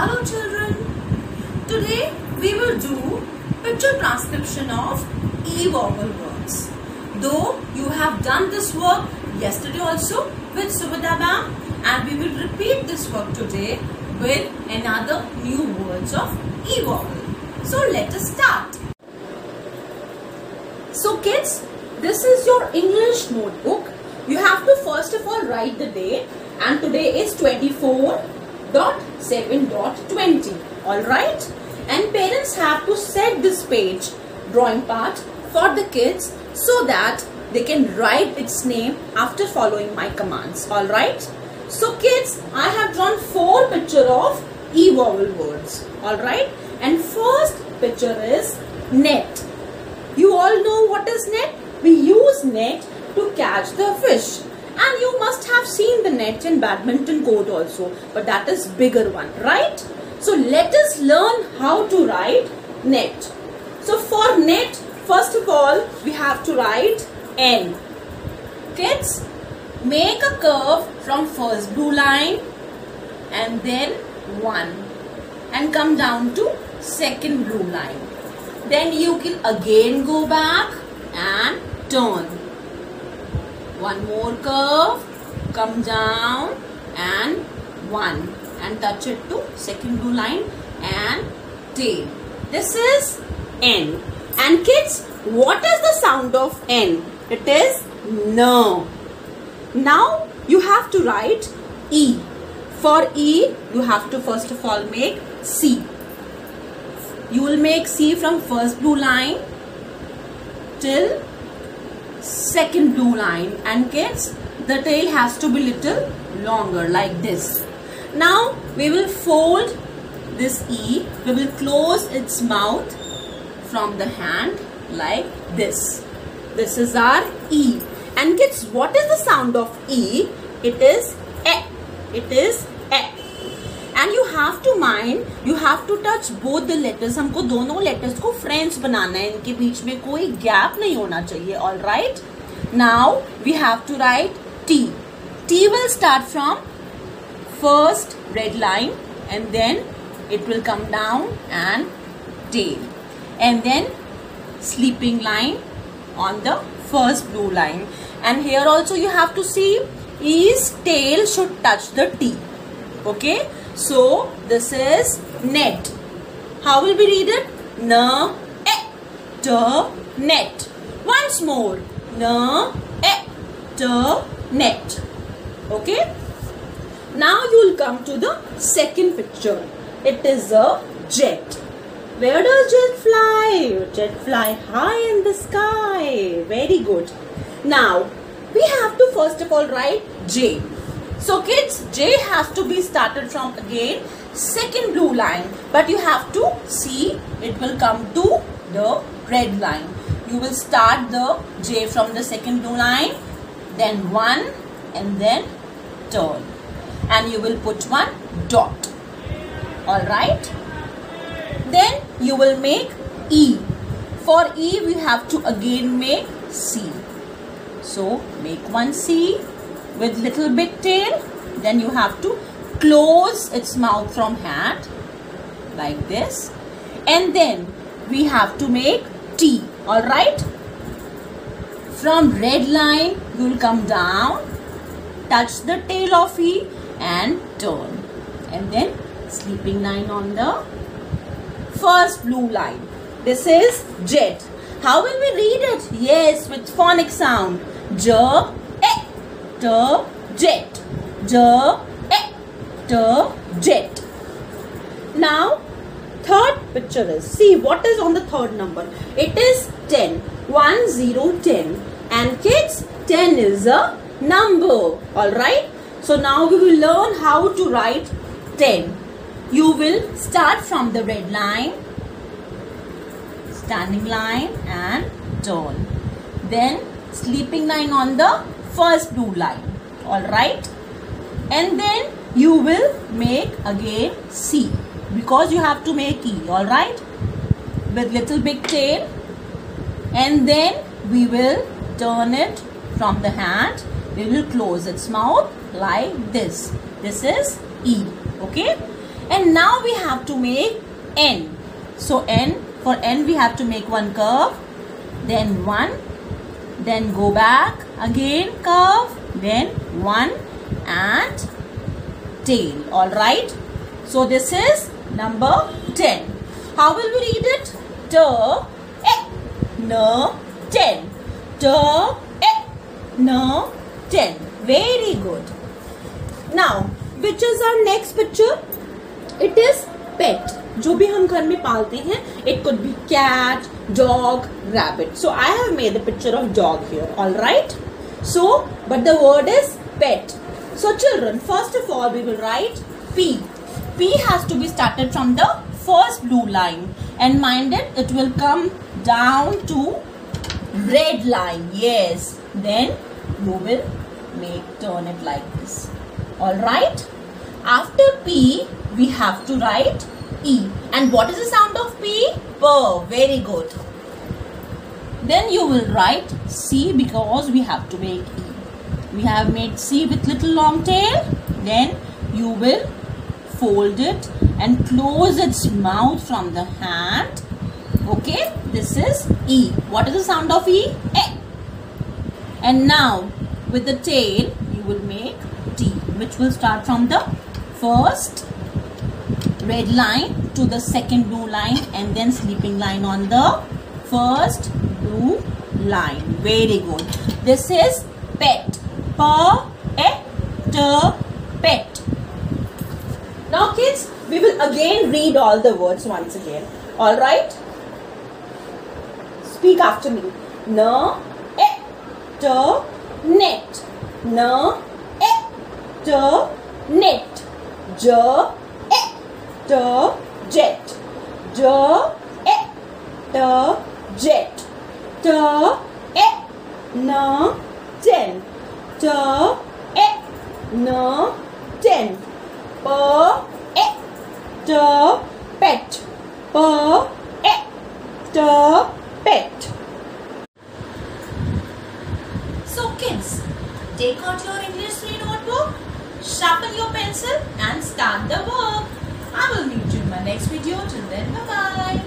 Hello children. Today we will do picture transcription of E vowel words. Though you have done this work yesterday also with Subhada ma'am, and we will repeat this work today with another new words of E vowel. So let us start. So kids, this is your English notebook. You have to first of all write the date, and today is 24.7.20. Alright? And parents have to set this page, drawing part, for the kids so that they can write its name after following my commands. Alright? So kids, I have drawn 4 pictures of E vowel words. Alright? And first picture is net. You all know what is net? We use net to catch the fish. And you must have seen the net in badminton court also. But that is bigger one, right? So let us learn how to write net. So for net, first of all, we have to write N. Kids, make a curve from first blue line and then 1. And come down to second blue line. Then you can again go back and turn. One more curve, come down and 1 and touch it to second blue line and tail. This is N. And kids, what is the sound of N? It is N. Now you have to write E. For E, you have to first of all make C. You will make C from first blue line till second blue line, and kids, the tail has to be little longer like this. Now we will fold this E. We will close its mouth from the hand like this. This is our E. And kids, what is the sound of E? It is E. It is E. And you have to mind, you have to touch both the letters. हमको दोनों letters को friends बनाना है. इनके बीच में कोई gap नहीं होना चाहिए. All right. Now we have to write T. T will start from first red line and then it will come down and tail. And then sleeping line on the first blue line. And here also you have to see E's tail should touch the T. Okay. So this is net. How will we read it? N, E, T, net. Once more. N, E, T, net. Okay. Now you will come to the second picture. It is a jet. Where does jet fly? Jet fly high in the sky. Very good. Now we have to first of all write J. So kids, J has to be started from again second blue line, but you have to see it will come to the red line. You will start the J from the second blue line, then 1 and then turn, and you will put one dot. Alright. Then you will make E. For E we have to again make C. So make one C with little bit tail. Then you have to close its mouth from hand like this. And then we have to make T. Alright. From red line you will come down, touch the tail of E and turn. And then sleeping line on the first blue line. This is jet. How will we read it? Yes, with phonic sound. J, E, T, jet. J, E, T, jet. Now, third picture is, see what is on the third number. It is 10. 1, 0, 10. And kids, 10 is a number. Alright. So now we will learn how to write 10. You will start from the red line, standing line and turn. Then sleeping line on the first blue line. Alright. And then you will make again C, because you have to make E. Alright. With little big tail. And then we will turn it from the hand. We will close its mouth like this. This is E. Okay. And now we have to make N. So for N we have to make one curve, then one, then go back, again curve, then one and tail. Alright. So this is number 10. How will we read it? T, E, N, 10. T, E, N, 10. Very good. Now, which is our next picture? It is pet. जो भी हम घर में पालते हैं. It could be cat, dog, rabbit. So I have made the picture of dog here. Alright. So, but the word is pet. So children, first of all we will write P. P has to be started from the first blue line. And mind it will come down to red line. Yes. Then you will turn it like this. Alright. After P, we have to write E. And what is the sound of P? P. Very good. Then you will write C because we have to make E. We have made C with little long tail. Then you will fold it and close its mouth from the hand. Okay. This is E. What is the sound of E? E. And now with the tail you will make T, which will start from the first red line to the second blue line and then sleeping line on the first blue line. Very good. This is pet. Pet. Now kids, we will again read all the words once again. Alright? Speak after me. N, E, T, net. N, E, T, net. J, E, T, jet. J, E, T, jet. T, E, N, 10. T, E, N, 10. P, E, T, pet. P, E, T, pet. So kids, take out your English 3 notebook, sharpen your pencil and start the work. I will meet you in my next video. Till then, bye-bye.